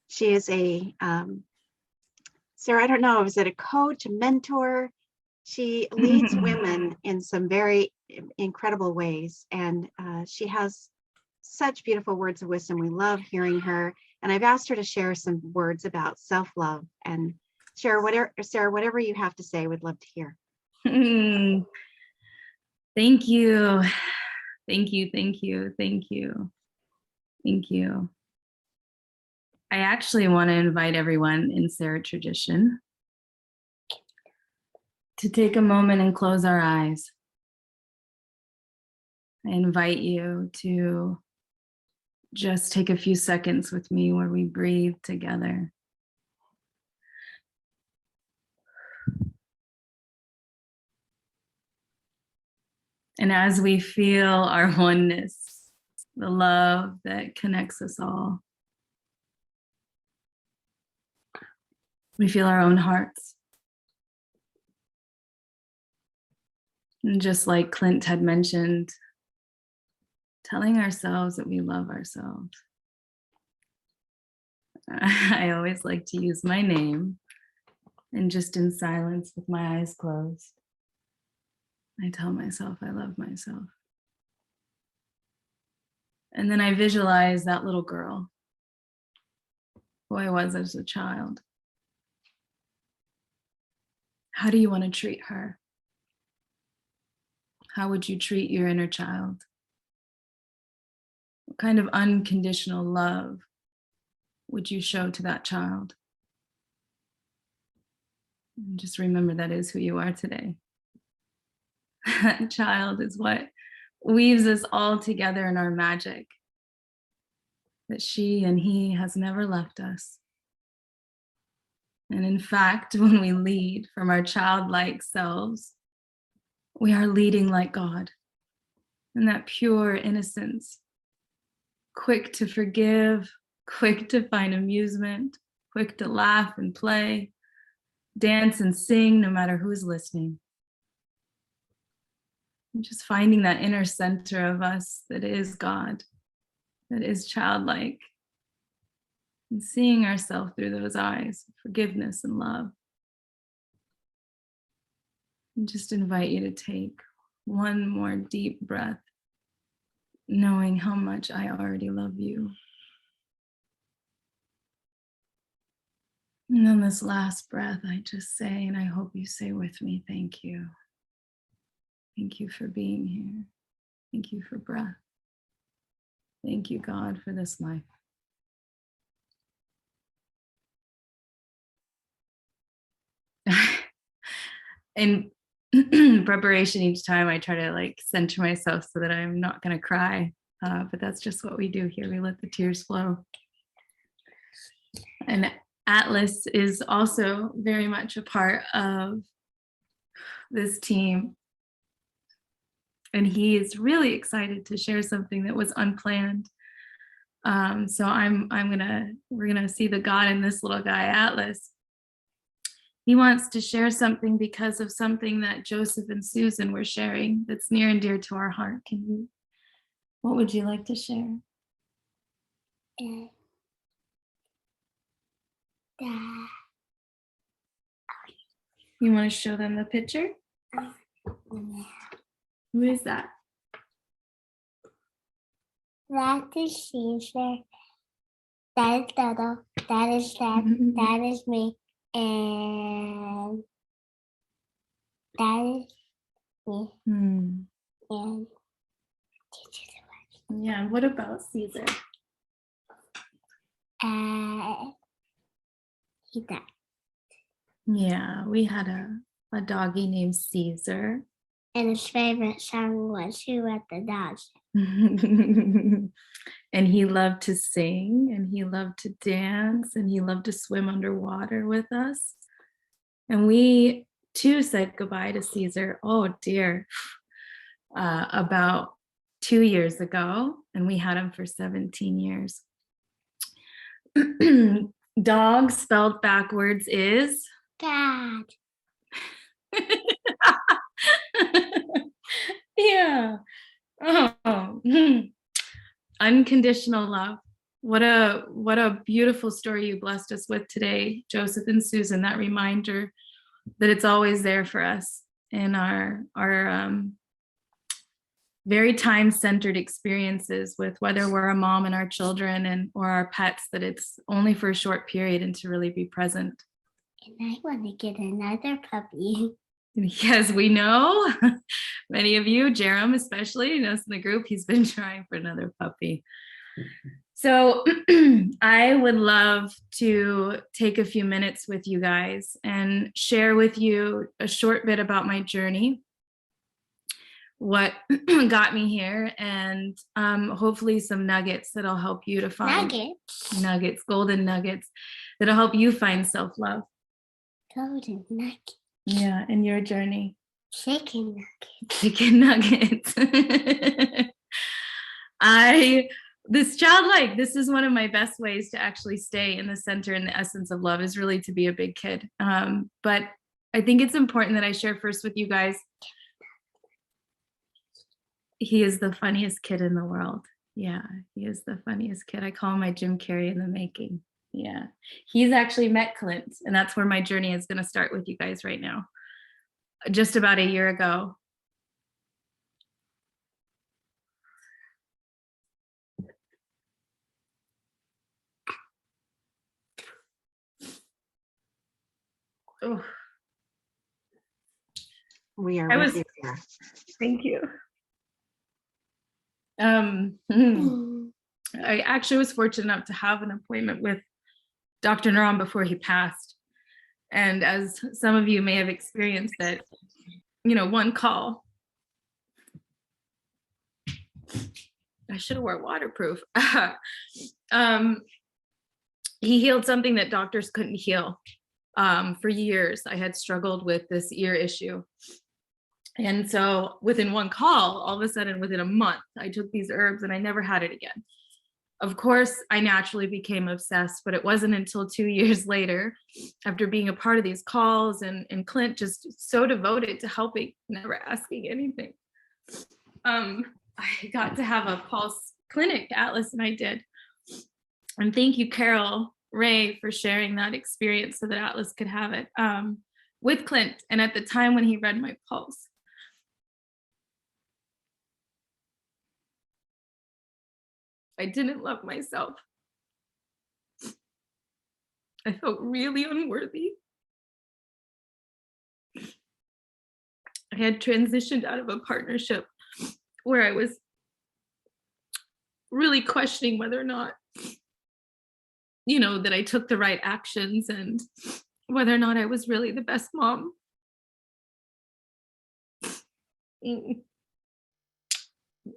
she is a, Sarah, I don't know, is it a coach, a mentor? She leads women in some very incredible ways. And she has such beautiful words of wisdom. We love hearing her. And I've asked her to share some words about self-love. And Sarah, whatever you have to say, we'd love to hear. Thank you. Thank you. Thank you. Thank you. Thank you. I actually want to invite everyone in Sarah tradition to take a moment and close our eyes. I invite you to just take a few seconds with me where we breathe together. And as we feel our oneness, the love that connects us all, we feel our own hearts. And just like Clint had mentioned, telling ourselves that we love ourselves. I always like to use my name, and just in silence with my eyes closed, I tell myself I love myself. And then I visualize that little girl who I was as a child. How do you want to treat her? How would you treat your inner child? What kind of unconditional love would you show to that child? And just remember that is who you are today. That child is what weaves us all together in our magic. That she and he has never left us. And in fact, when we lead from our childlike selves, we are leading like God. And that pure innocence, quick to forgive, quick to find amusement, quick to laugh and play, dance and sing no matter who's listening. And just finding that inner center of us that is God, that is childlike, and seeing ourselves through those eyes, forgiveness and love. And just invite you to take one more deep breath, knowing how much I already love you. And then this last breath, I just say, and I hope you say with me, thank you. Thank you for being here. Thank you for breath. Thank you, God, for this life. In preparation each time, I try to center myself so that I'm not going to cry. But that's just what we do here. We let the tears flow. And Atlas is also very much a part of this team. And he is really excited to share something that was unplanned. So we're gonna see the God in this little guy, Atlas. He wants to share something because of something that Joseph and Susan were sharing that's near and dear to our heart. What would you like to share? You want to show them the picture? Yeah. Who is that? That is Caesar. That is Dodo. That is Dad. That is me. And that is me. And Yeah, what about Caesar? he died. Yeah, we had a doggy named Caesar. And his favorite song was Who Let the Dogs? And he loved to sing, and he loved to dance, and he loved to swim underwater with us. And we too said goodbye to Caesar, oh dear, about 2 years ago, and we had him for 17 years. Dog spelled backwards is? God. Yeah. Oh. Unconditional love. What a beautiful story you blessed us with today, Joseph and Susan, that reminder that it's always there for us in our very time-centered experiences with whether we're a mom and our children or our pets, that it's only for a short period and to really be present. And I want to get another puppy. Yes, we know. Many of you, Jerem especially, knows in the group, he's been trying for another puppy. So I would love to take a few minutes with you guys and share with you a short bit about my journey, what got me here, and hopefully some nuggets that'll help you to find nuggets, golden nuggets that'll help you find self-love. Golden nugget. Yeah, in your journey. Chicken nugget. Chicken nuggets. This is one of my best ways to actually stay in the center and the essence of love, is really to be a big kid. But I think it's important that I share first with you guys. He is the funniest kid in the world. Yeah, he is the funniest kid. I call him my Jim Carrey in the making. Yeah, he's actually met Clint, and that's where my journey is going to start with you guys right now. Just about a year ago. Oh. We are with you here. Thank you. I actually was fortunate enough to have an appointment with Dr. Naram before he passed. And as some of you may have experienced, that, one call. I should have worn waterproof. He healed something that doctors couldn't heal. For years, I had struggled with this ear issue. And so within one call, all of a sudden, within a month, I took these herbs and I never had it again. Of course, I naturally became obsessed, but it wasn't until 2 years later, after being a part of these calls and Clint just so devoted to helping, never asking anything. I got to have a pulse clinic, Atlas and I did. And thank you, Carol Ray, for sharing that experience so that Atlas could have it with Clint. And at the time when he read my pulse, I didn't love myself. I felt really unworthy. I had transitioned out of a partnership where I was really questioning whether or not, that I took the right actions and whether or not I was really the best mom.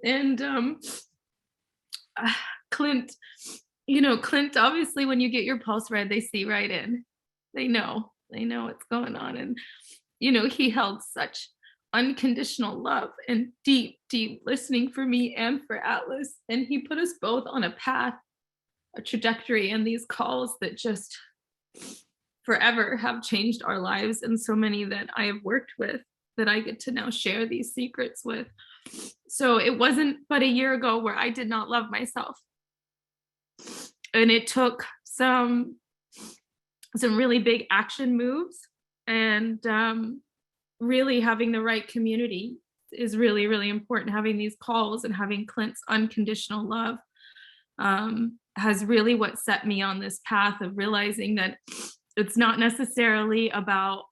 And Clint, Clint, obviously when you get your pulse read, they see right in. They know what's going on. And, he held such unconditional love and deep, deep listening for me and for Atlas. And he put us both on a path, a trajectory, and these calls that just forever have changed our lives, and so many that I have worked with that I get to now share these secrets with. So it wasn't but a year ago where I did not love myself. And it took some really big action moves, and really having the right community is really, really important. Having these calls and having Clint's unconditional love has really what set me on this path of realizing that it's not necessarily about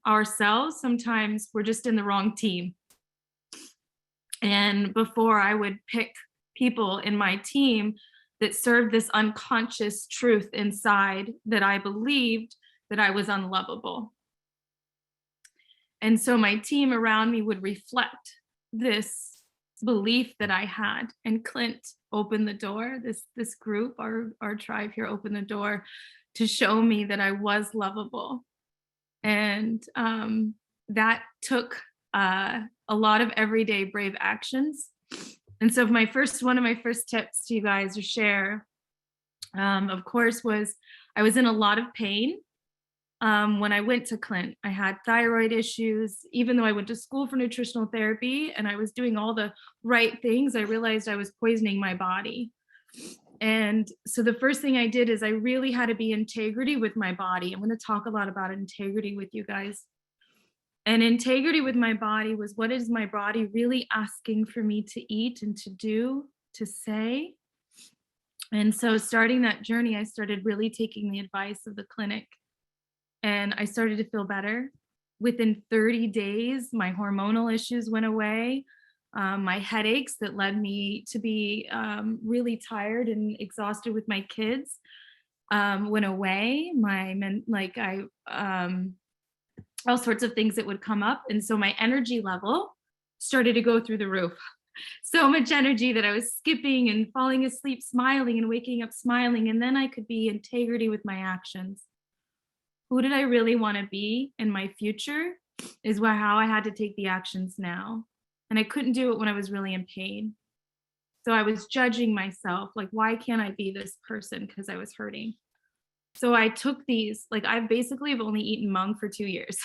ourselves. Sometimes we're just in the wrong team. And before, I would pick people in my team that served this unconscious truth inside, that I believed that I was unlovable. And so my team around me would reflect this belief that I had. And Clint opened the door, this group, our tribe here opened the door to show me that I was lovable. And that took a lot of everyday brave actions. And so one of my first tips to you guys to share, of course, was I was in a lot of pain when I went to Clint. I had thyroid issues. Even though I went to school for nutritional therapy and I was doing all the right things, I realized I was poisoning my body. And so the first thing I did is I really had to be integrity with my body. I'm going to talk a lot about integrity with you guys. And integrity with my body was, what is my body really asking for me to eat and to do, to say? And so starting that journey, I started really taking the advice of the clinic, and I started to feel better. Within 30 days, my hormonal issues went away. My headaches that led me to be really tired and exhausted with my kids went away. All sorts of things that would come up. And so my energy level started to go through the roof. So much energy that I was skipping and falling asleep smiling and waking up smiling. And then I could be integrity with my actions. Who did I really want to be in my future is how I had to take the actions now. And I couldn't do it when I was really in pain. So I was judging myself, like, why can't I be this person? Because I was hurting. So I took these, like, I've only eaten Hmong for 2 years.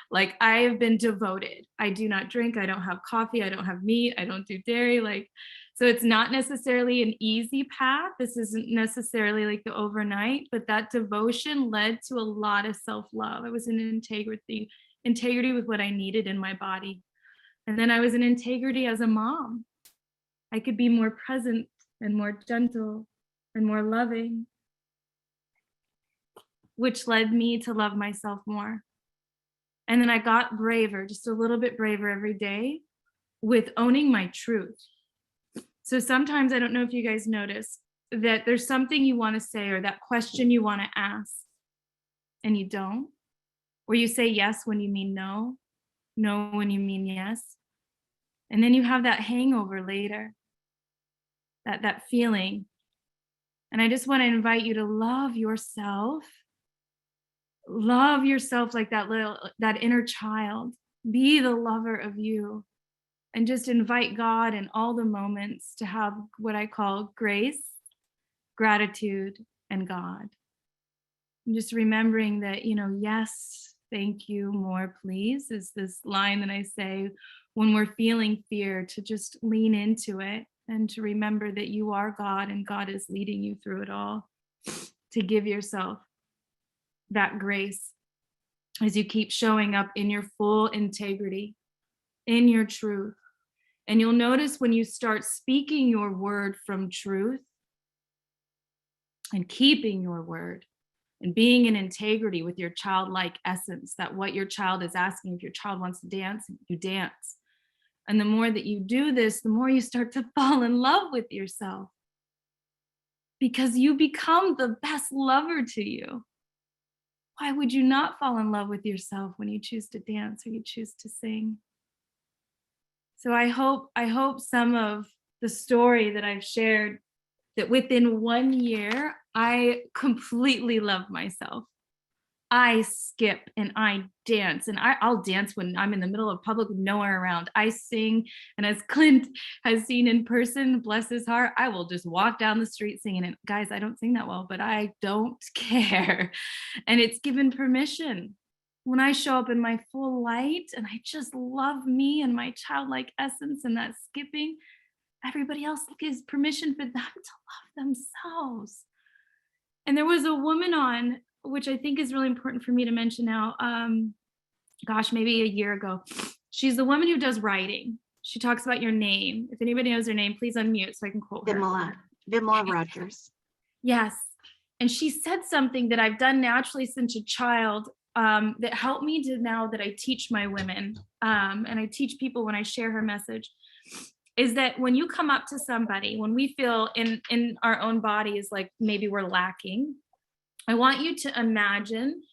Like, I have been devoted. I do not drink. I don't have coffee. I don't have meat. I don't do dairy. So it's not necessarily an easy path. This isn't necessarily like the overnight, but that devotion led to a lot of self-love. I was in integrity with what I needed in my body. And then I was in integrity as a mom. I could be more present and more gentle and more loving, which led me to love myself more. And then I got braver, just a little bit braver every day with owning my truth. So sometimes, I don't know if you guys notice, that there's something you want to say or that question you want to ask and you don't, or you say yes when you mean no, no when you mean yes. And then you have that hangover later, that feeling. And I just want to invite you to love yourself like that inner child. Be the lover of you, and just invite God in all the moments to have what I call grace, gratitude, and God. And just remembering that, yes, thank you, more please, is this line that I say when we're feeling fear, to just lean into it and to remember that you are God and God is leading you through it all. To give yourself that grace as you keep showing up in your full integrity, in your truth. And you'll notice when you start speaking your word from truth and keeping your word and being in integrity with your childlike essence, that what your child is asking, if your child wants to dance, you dance. And the more that you do this, the more you start to fall in love with yourself, because you become the best lover to you. Why would you not fall in love with yourself when you choose to dance or you choose to sing? So I hope some of the story that I've shared, that within 1 year, I completely love myself. I skip and I dance, and I'll dance when I'm in the middle of public with no one around. I sing, and as Clint has seen in person, bless his heart, I will just walk down the street singing. And guys, I don't sing that well, but I don't care. And it's given permission. When I show up in my full light and I just love me and my childlike essence and that skipping, everybody else gives permission for them to love themselves. And there was a woman on, which I think is really important for me to mention now, maybe a year ago. She's the woman who does writing. She talks about your name. If anybody knows her name, please unmute so I can quote her. Vimla Rogers. Yes. And she said something that I've done naturally since a child, that helped me to now that I teach my women, and I teach people when I share her message, is that when you come up to somebody, when we feel in our own bodies like maybe we're lacking, I want you to imagine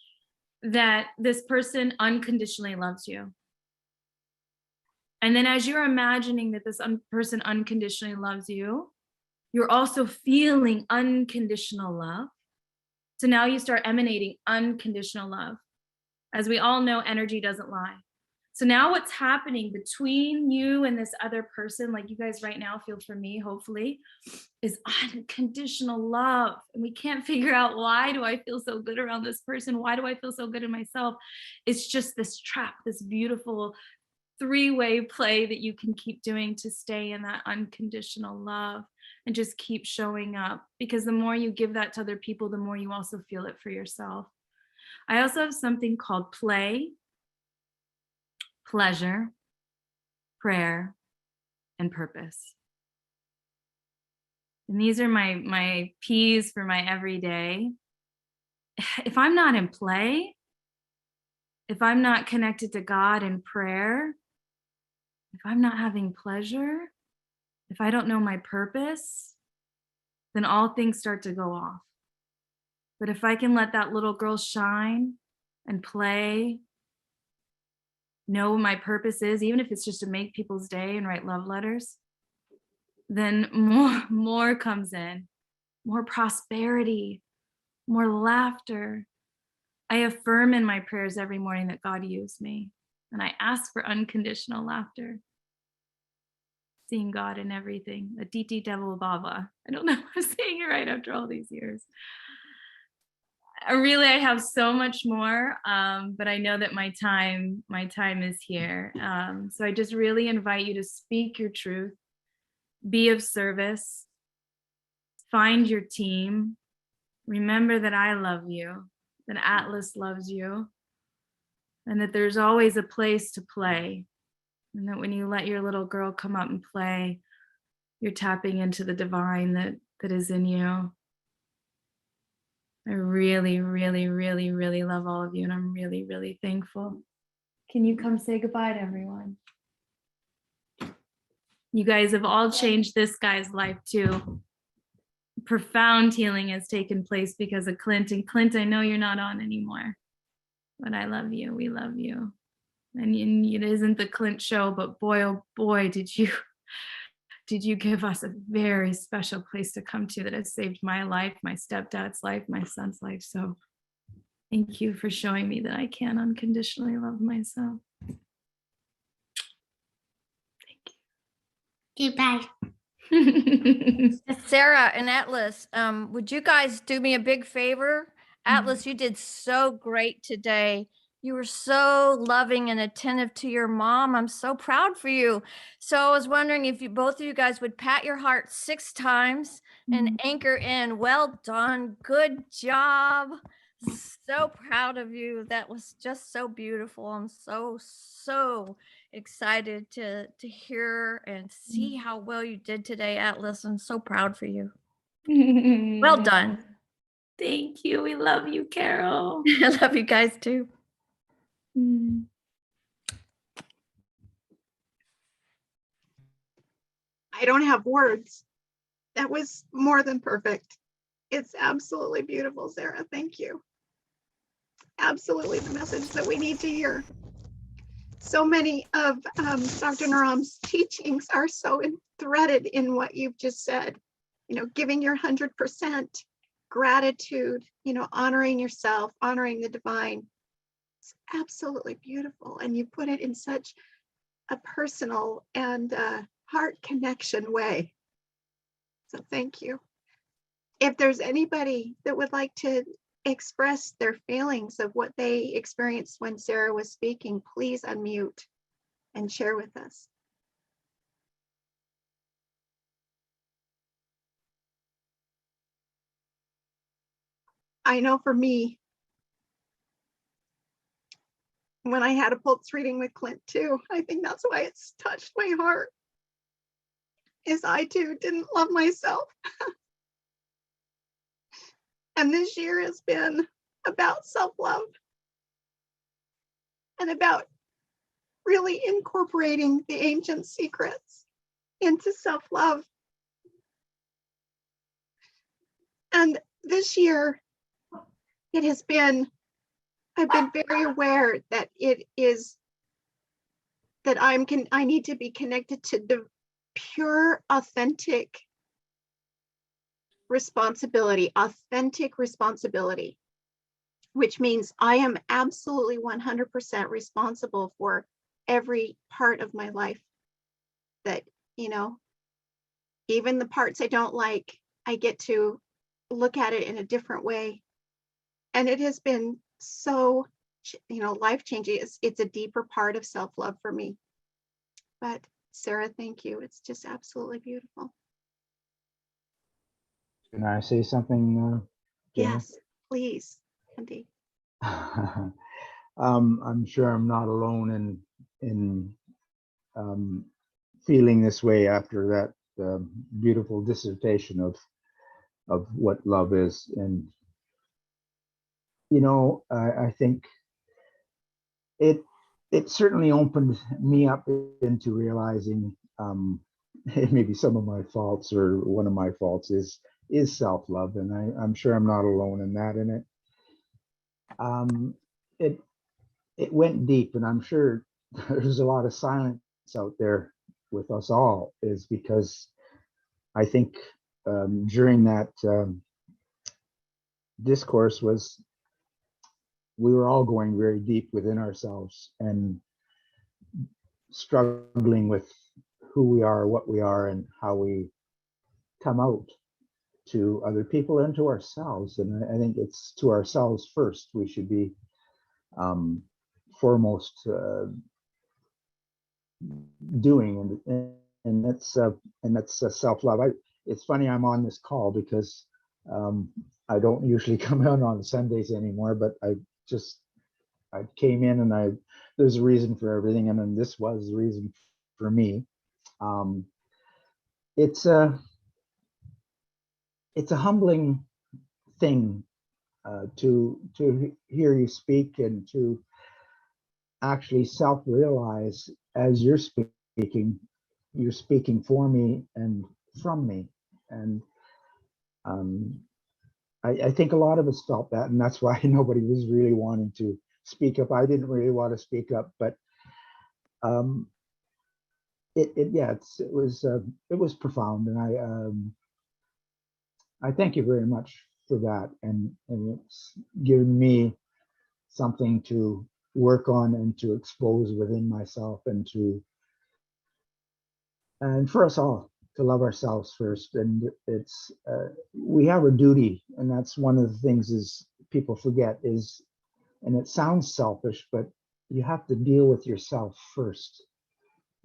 that this person unconditionally loves you. And then as you're imagining that this person unconditionally loves you, you're also feeling unconditional love. So now you start emanating unconditional love. As we all know, energy doesn't lie. So now what's happening between you and this other person, like you guys right now feel for me, hopefully, is unconditional love. And we can't figure out, why do I feel so good around this person? Why do I feel so good in myself? It's just this trap, this beautiful three-way play that you can keep doing to stay in that unconditional love. and just keep showing up, because the more you give that to other people, the more you also feel it for yourself. I also have something called play, pleasure, prayer, and purpose. And these are my P's for my everyday. If I'm not in play, if I'm not connected to God in prayer, if I'm not having pleasure, if I don't know my purpose, then all things start to go off. But if I can let that little girl shine and play, know what my purpose is, even if it's just to make people's day and write love letters, then more comes in, more prosperity, more laughter. I affirm in my prayers every morning that God used me, and I ask for unconditional laughter. Seeing God in everything, a Diti Devil Baba. I don't know if I'm saying it right after all these years. I have so much more, but I know that my time is here. So I just really invite you to speak your truth, be of service, find your team, remember that I love you, that Atlas loves you, and that there's always a place to play. And that when you let your little girl come up and play, you're tapping into the divine that is in you. I really, really, really, really love all of you, and I'm really, really thankful. Can you come say goodbye to everyone? You guys have all changed this guy's life too. Profound healing has taken place because of Clint. And Clint, I know you're not on anymore, but I love you. We love you. And it isn't the Clint show, but boy, oh boy, did you give us a very special place to come to that has saved my life, my stepdad's life, my son's life. So thank you for showing me that I can unconditionally love myself. Goodbye. Sarah and Atlas, would you guys do me a big favor? Atlas, you did so great today. You were so loving and attentive to your mom. I'm so proud for you. So I was wondering if both of you guys would pat your heart 6 times and anchor in. Well done. Good job. So proud of you. That was just so beautiful. I'm so excited to hear and see how well you did today, Atlas. I'm so proud for you. Well done. Thank you. We love you, Carol. I love you guys too. I don't have words. That was more than perfect. It's absolutely beautiful, Sarah. Thank you. Absolutely the message that we need to hear. So many of Dr. Naram's teachings are so threaded in what you've just said. You know, giving your 100%, gratitude, you know, honoring yourself, honoring the divine. It's absolutely beautiful. And you put it in such a personal and heart connection way. So thank you. If there's anybody that would like to express their feelings of what they experienced when Sarah was speaking, please unmute and share with us. I know for me, when I had a pulse reading with Clint too, I think that's why it's touched my heart, is I too didn't love myself. And this year has been about self-love and about really incorporating the ancient secrets into self-love. And this year, I've been very aware that it is that I need to be connected to the pure, authentic responsibility, which means I am absolutely 100% responsible for every part of my life. That, you know, even the parts I don't like, I get to look at it in a different way. And it has been so, you know, life-changing. It's a deeper part of self-love for me. But Sarah, thank you. It's just absolutely beautiful. Can I say something, Jenna? Yes, please, Andy. I'm sure I'm not alone in feeling this way after that beautiful dissertation of what love is. And you know, I think it certainly opened me up into realizing maybe some of my faults, or one of my faults is self-love, and I'm sure I'm not alone in that. And it went deep, and I'm sure there's a lot of silence out there with us all, is because I think during that discourse we were all going very deep within ourselves and struggling with who we are, what we are, and how we come out to other people and to ourselves. And I think it's to ourselves first we should be foremost doing, and that's self-love. It's funny I'm on this call because I don't usually come out on Sundays anymore, but I came in, and there's a reason for everything, and then this was the reason for me. It's a humbling thing to hear you speak, and to actually self-realize as you're speaking for me and from me. And I think a lot of us felt that, and that's why nobody was really wanting to speak up. I didn't really want to speak up, but it was profound, and I thank you very much for that, and it's given me something to work on and to expose within myself, and for us all to love ourselves first. And it's we have a duty, and that's one of the things is people forget is, and it sounds selfish, but you have to deal with yourself first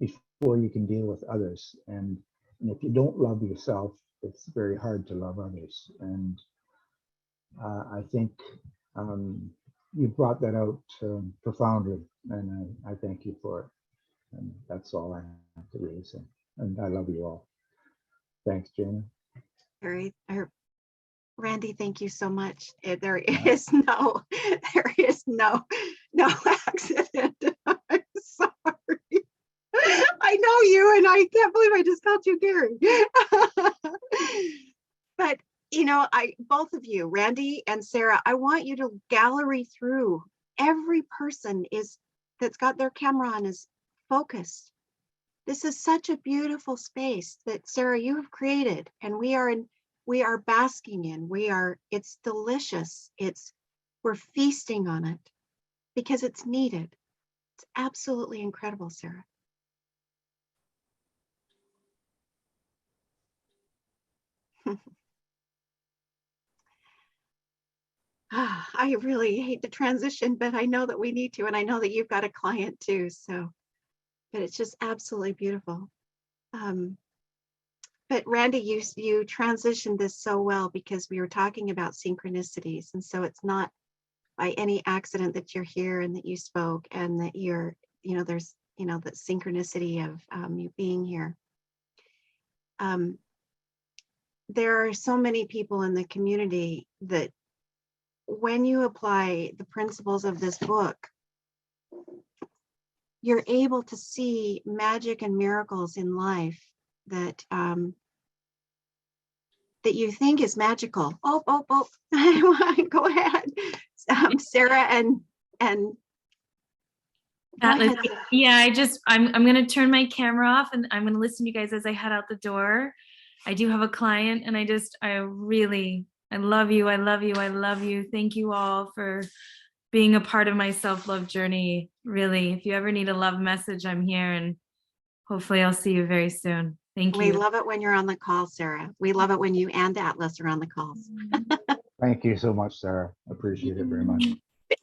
before you can deal with others. And if you don't love yourself, it's very hard to love others. And I think you brought that out profoundly, and I thank you for it. And that's all I have to really say. And I love you all. Thanks, Jana. Randy, thank you so much. There is no accident. I'm sorry. I know you, and I can't believe I just called you Gary. But you know, both of you, Randy and Sarah, I want you to gallery through every person that's got their camera on is focused. This is such a beautiful space that Sarah, you have created, and we are basking in. It's delicious. We're feasting on it because it's needed. It's absolutely incredible, Sarah. I really hate the transition, but I know that we need to, and I know that you've got a client too. So, but it's just absolutely beautiful. But Randy, you transitioned this so well because we were talking about synchronicities, and so it's not by any accident that you're here and that you spoke, and that there's that synchronicity of you being here. There are so many people in the community that when you apply the principles of this book, you're able to see magic and miracles in life that that you think is magical. Oh, go ahead, Sarah and Atlas. Yeah, I'm gonna turn my camera off, and I'm gonna listen to you guys as I head out the door. I do have a client, and I love you. I love you. I love you. Thank you all for being a part of my self-love journey. Really, if you ever need a love message, I'm here, and hopefully I'll see you very soon. Thank you. We love it when you're on the call, Sarah. We love it when you and Atlas are on the calls. Thank you so much, Sarah. Appreciate it very much.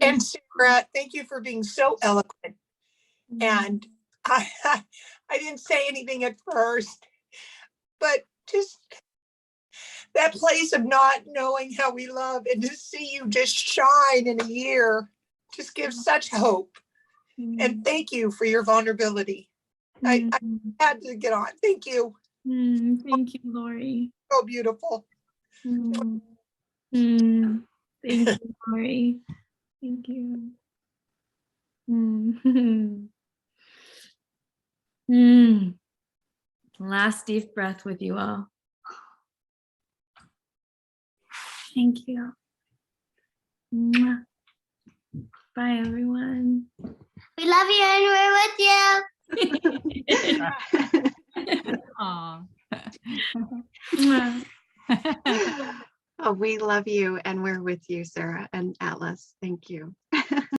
And Sarah, thank you for being so eloquent. And I didn't say anything at first, but just that place of not knowing how we love, and to see you just shine in a year just gives such hope. And thank you for your vulnerability. I had to get on. Thank you. Thank you, Lori. So beautiful. Thank you, Lori. Thank you. Last deep breath with you all. Thank you. Mwah. Bye, everyone. We love you and we're with you. Aw. Mwah. Oh, we love you and we're with you, Sarah and Atlas. Thank you.